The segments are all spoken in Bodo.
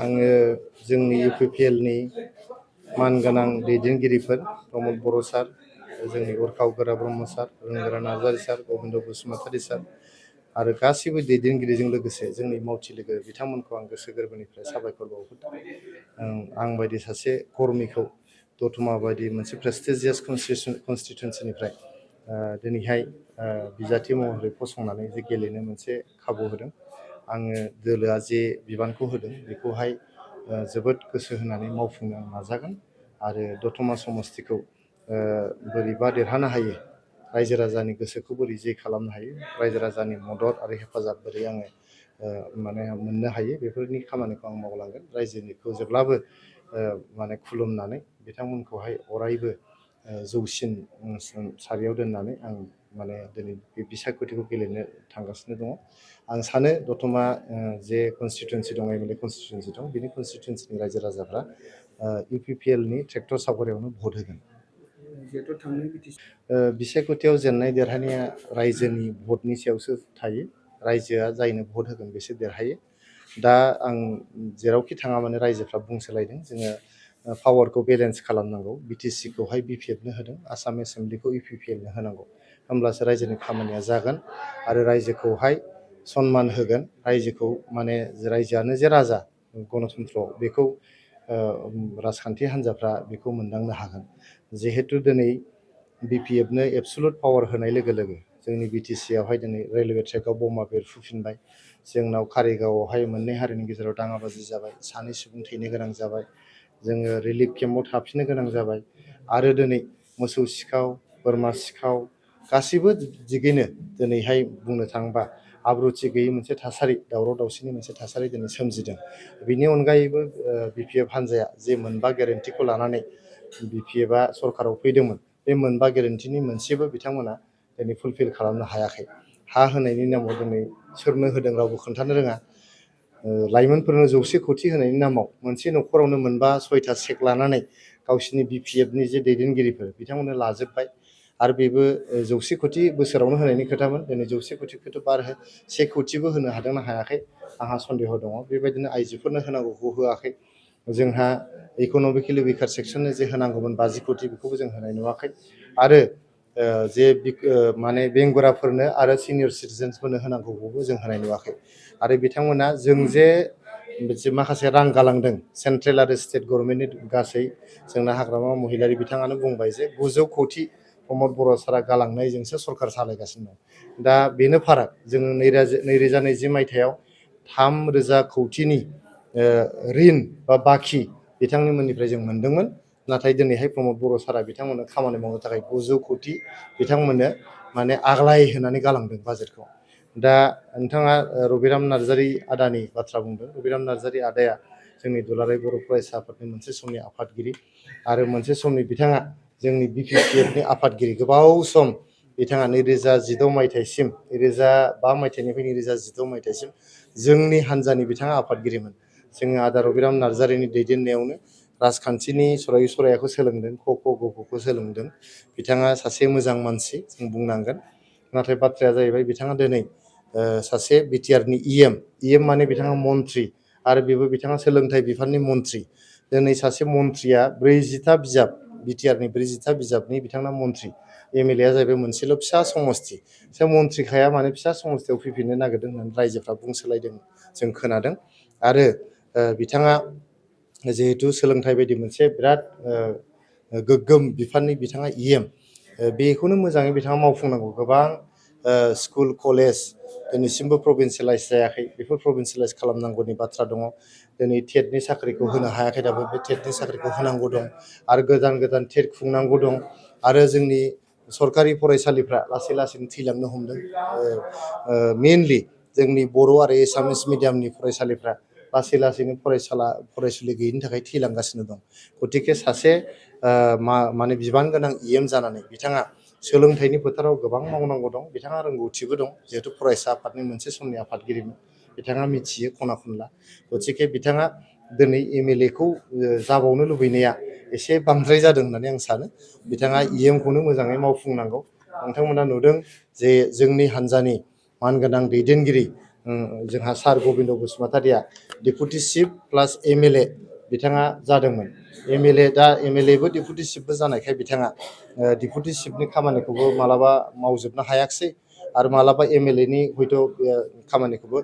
आङो जोंनि इउपिपिएलनि मानगोनां दैदेनगिरिफोर प्रमद बर' सार, जोंनि उरखाव गोरा ब्रह्म सार, रोंगोरा नार्जारी सार, गबिन्द बसुमतारी सार आरो गासैबो दैदेनगिरिजों लोगोसे जोंनि मावथि लोगो बिथांमोनखौ आं गोसो गोरबोनिफ्राय साबायखर बावहरदों। आं बायदि सासे कर्मीखौ दतमा बायदि मोनसे प्रेस्टिजियास कनस्टिटुवेन्सिनिफ्राय दिनैहाय बिजाथि महरै फसंनानै जे गेलेनो मोनसे खाबु होदों। आङो दोलोआ जे बिबानखौ होदों बेखौहाय जोबोद गोसो होनानै मावफुंनो नाजागोन आरो दतमा समस्तिखौ बोरैबा देरहानो हायो, रायजो राजानि गोसोखौ बोरै जे खालामनो हायो, रायजो राजानि मदद आरो हेफाजाब बोरै आङो मोननो हायो, बेफोरनि खामानिखौ आं मावलांगोन। रायजोनिखौ जेब्लाबो खुलुमनानै बिथांमोनखौहाय अरायबो जौसिन सारियाव दोननानै आं दिनै बे बिसायख'थिखौ गेलेनो थांगासिनो दङ। आं सानो दतमा जे कनस्टिटुवेन्सि दं, एमएलए कनस्टिटुवेन्सि दं, बिनि कनस्टिटुवेन्सिनि रायजो राजाफ्रा इउपिपिएलनि ट्रेक्टर सावगारियावनो भट होगोन। बिसायख'थियाव जेननाय देरहानाया रायजोनि भटनि सायावसो थायो। रायजोआ जायनो भट होगोन बेसो देरहायो। दा आं जेरावखि थाङा मानो रायजोफ्रा बुंसोलायदों जोङो पावारखौ बेलेन्स खालामनांगौ। बिटिसिखौहाय बिपिएफनो होदों, आसाम एसेम्ब्लिखौ इउपिपिएलनो होनांगौ, होमब्लासो रायजोनि खामानिया जागोन आरो रायजोखौहाय सनमान होगोन। रायजोखौ रायजोआनो जे राजा गणतन्त्रआव, बेखौ राजखान्थि हान्जाफ्रा बेखौ मोनदांनो हागोन। जिहेतु दिनै बिपिएफनो एबसुलुट पावार होनाय लोगो लोगो जोंनि बिटिसिआवहाय दिनै रेलवे ट्रेकआव बमा बेरफुफिनबाय, जोंनाव कारिगावआवहाय मोननै हारिनि गेजेराव दाङाबाजि जाबाय, 2 सुबुं थैनो गोनां जाबाय, जोङो रिलिफ केम्पआव थाफिननो गोनां जाबाय आरो दिनै मोसौ सिखाव, बोरमा सिखाव गासैबो दिगैनो दिनैहाय बुंनो थाङोबा आब्रुथि गैयै मोनसे थासारि, दावराव दावसिनि मोनसे थासारि दिनै सोमजिदों। बिनि अनगायैबो बिपिएफ हान्जाया जे मोनबा गेरेन्टिखौ लानानै बिपिएफआ सरकाराव फैदोंमोन, बे मोनबा गेरेन्टिनि मोनसेबो बिथांमोना दिनै फुलफिल खालामनो हायाखै। हा होनायनि नामाव दिनै सोरनो होदों रावबो खोन्थानो रोङा। लाइमोनफोरनो 100 कोटि होनायनि नामाव मोनसे न'खरावनो मोनबा 6टा चेक लानानै गावसिनि बिपिएफनि जे दैदेनगिरिफोर बिथांमोननो लाजोब्बाय आरो बेबो 100 कोटि बोसोरावनो होनायनि खोथामोन। दिनै 100 कोटिखौथ' 1 कोटिबो होनो हादोंना हायाखै आंहा सन्देह दङ। बेबायदिनो आइजोफोरनो होनांगौखौ होआखै। जोंहा इक'नमिकेलि विकार सेक्सननो जे होनांगौमोन 50 कोटि बेखौबो जों होनाय नुवाखै आरो जे बेंगुराफोरनो आरो सिनियर सिटिजेन्सफोरनो होनांगौखौबो जों होनाय नुवाखै। आरो बिथांमोना जों जे माखासे रां गालांदों सेन्ट्रेल आरो स्टेट गभर्नमेन्टनि गासै, जोंना हाग्रामा महिलारि बिथाङानो बुंबाय जे 900 कोटि प्रमद बर' सारा गालांनायजोंसो सरकार सालायगासिनो दं। दा बेनो फाराग। जोङो 2020 मायथाइयाव 3,000 कोटिनि रिन बा बाखि बिथांमोननिफ्राय जों मोनदोंमोन। नाथाय दिनैहाय प्रमद बर' सारा बिथांमोननो खामानि मावनो थाखाय 900 कोटि बिथांमोननो आग्लाय होनानै गालांदों बाजेटखौ। दा नोंथाङा रबिराम नार्जारी आदानि बाथ्रा बुंदों। रबिराम नार्जारी आदाया जोंनि दुलाराय बर' फरायसा आफादनि मोनसे समनि आफादगिरि आरो मोनसे समनि बिथाङा जोंनि बिपिएफनि आफादगिरि। गोबाव सम बिथाङा 2016 मायथाइसिम 2005 मायथाइनिफ्राय 2016 मायथाइसिम जोंनि हान्जानि बिथाङा आफादगिरिमोन। जोङो आदा रबिराम नार्जारीनि दैदेननायावनो राजखान्थिनि सराय सरायाखौ सोलोंदों, ख'-ख'-ग-घ'खौ सोलोंदों। बिथाङा सासे मोजां मानसि जों बुंनांगोन। नाथाय बाथ्राया जाहैबाय बिथाङा दिनै सासे बिटिआरनि इएम माने बिथाङा मन्थ्रि आरो बेबो बिथाङा सोलोंथाइ बिफाननि मन्थ्रि। दिनै सासे मन्थ्रिया 40टा बिजाब, बिटिआरनि 40टा बिजाबनि बिथांना मन्थ्रि। एमएलएआ जाहैबाय मोनसेल' फिसा समस्ति। सोर मन्थ्रिखाया माने फिसा समस्तियाव फैफिननो नागिरदों होननानै रायजोफ्रा बुंसोलायदों, जों खोनादों। आरो बिथाङा जिहेथु सोलोंथाइ बायदि मोनसे बिराद गोग्गोम बिफाननि बिथाङा इएम, बेखौनो मोजाङै बिथाङा मावफुंनांगौ। गोबां स्कुल कलेज दिनैसिमबो प्रभिन्सियेलाइज जायाखै, बेफोर प्रभिन्सियेलाइज खालामनांगौनि बाथ्रा दङ। दिनै टेटनि साख्रिखौ होनो हायाखै, दाबो बे टेटनि साख्रिखौ होनांगौ दं आरो गोदान गोदान टेट खुंनांगौ दं। आरो जोंनि सरकारि फरायसालिफ्रा लासै लासैनो थैलांनो हमदों। मेइनलि जोंनि बर' आरो एसामिस मिडियामनि फरायसालिफ्रा लासै लासैनो फरायसुलि गैयिनि थाखाय थैलांगासिनो दं। गतिके सासे बिबान गोनां इएम जानानै बिथाङा सोलोंथाइनि फोथाराव गोबां मावनांगौ दं। बिथाङा रोंगौथिबो दं, जिहेथु फरायसा आफादनि मोनसे समनि आफादगिरिमोन। बिथाङा मिथियो खना खनला। गतिके बिथाङा दिनै एमएलएखौ जाबावनो लुबैनाया एसे बांद्राय जादों होननानै आं सानो। बिथाङा इएमखौनो मोजाङै मावफुंनांगौ। नोंथांमोना नुदों जे जोंनि हान्जानि मानगोनां दैदेनगिरि जोंहा सार गबिन्द बसुमतारिया डेपुटि चिफ प्लास MLA बिथाङा जादोंमोन। दा MLAबो डेपुटि चिफबो जानायखाय बिथाङा डेपुटि चिफनि खामानिखौबो मालाबा मावजोबनो हायाखिसै आरो मालाबा MLAनि हयथ' खामानिखौबो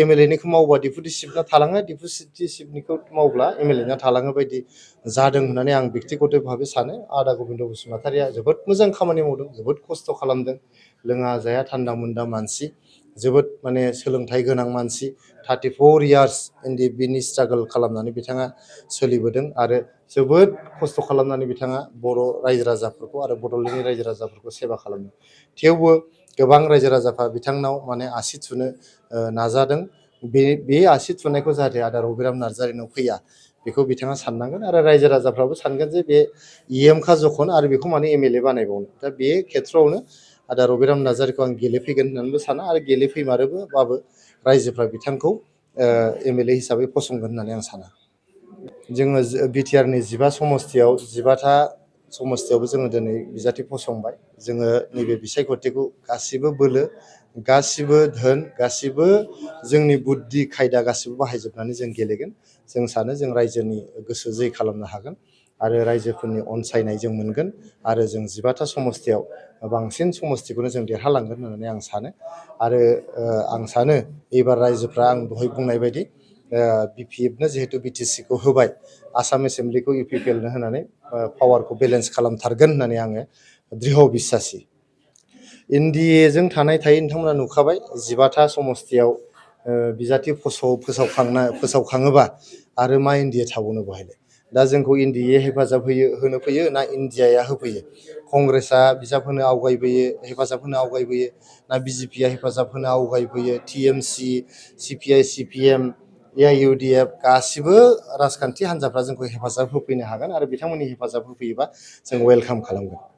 MLAनिखौ मावबा डेपुटि चिफना थालाङो, डेपुटि चिफनिखौ मावब्ला MLAना थालाङो बायदि जादों होननानै आं बेक्तिगत भाबै सानो। आदा गबिन्द बसुमतारिया जोबोद मोजां खामानि मावदों, जोबोद खस्थ' खालामदों, लोङा जाया थान्दा मुन्दा मानसि, जोबोद माने सोलोंथाइ गोनां मानसि, 34 इयार्स बिनि स्ट्रागोल खालामनानै बिथाङा सोलिबोदों आरो जोबोद खस्थ' खालामनानै बिथाङा बर' रायजो राजाफोरखौ आरो बड'लेण्डनि रायजो राजाफोरखौ सेबा खालामदों। थेवबो गोबां रायजो राजाफ्रा बिथांनाव माने आसि थुनो नाजादों। बे आसि थुनायखौ जाहाथे आदा रबिराम नार्जारिनाव फैया बेखौ बिथाङा साननांगोन आरो रायजो राजाफ्राबो सानगोन जे बे EMखा जखन आरो बेखौ माने MLA बानायबावनो। दा बे खेथ्रआवनो आदा रबिराम नार्जारिखौ आं गेलेफैगोन होननानैबो साना आरो गेलेफैमारोबाबो रायजोफ्रा बिथांखौ MLA हिसाबै फसंगोन होननानै आं साना। जोङो बिटिआरनि 15 समस्तियाव 15था समस्तियावबो जोङो दिनै बिजाथि फसंबाय। जोङो नैबे बिसायख'थिखौ गासिबो बोलो, गासिबो धोन, गासिबो जोंनि बुद्धि खायदा गासिबो बाहायजोबनानै जों गेलेगोन। जों सानो जों रायजोनि गोसो जै खालामनो हागोन आरो रायजोफोरनि अनसायनाय जों मोनगोन आरो जों 15था समस्तियाव बांसिन समस्तिखौनो जों देरहालांगोन होननानै आं सानो। आरो आं सानो एबार रायजोफ्रा आं दहाय बुंनाय बायदि BPFनो जिहेतु BTCखौ होबाय, आसाम एसेम्ब्लिखौ UPPLनो होनानै पावारखौ बेलेन्स खालामथारगोन होननानै आङो दृढ़ बिश्वासि। NDAजों थानाय थायै नोंथांमोना नुखाबाय 15था समस्तियाव बिजाथि फोसावखाङोबा आरो मा NDA थाबावनो बहायलाय। दा जोंखौ NDA होनो फैयो ना इन्डियाया होफैयो? कंग्रेसआ बिजाब होनो आवगायबोयो, हेफाजाब होनो आवगायबोयो ना BJPआ हेफाजाब होनो आवगायबोयो? TMC, CPI, CPM, AIUDF गासिबो राजखान्थि हान्जाफ्रा जोंखौ हेफाजाब होफैनो हागोन आरो बिथांमोननि हेफाजाब होफैयोबा जों वेलकाम खालामगोन।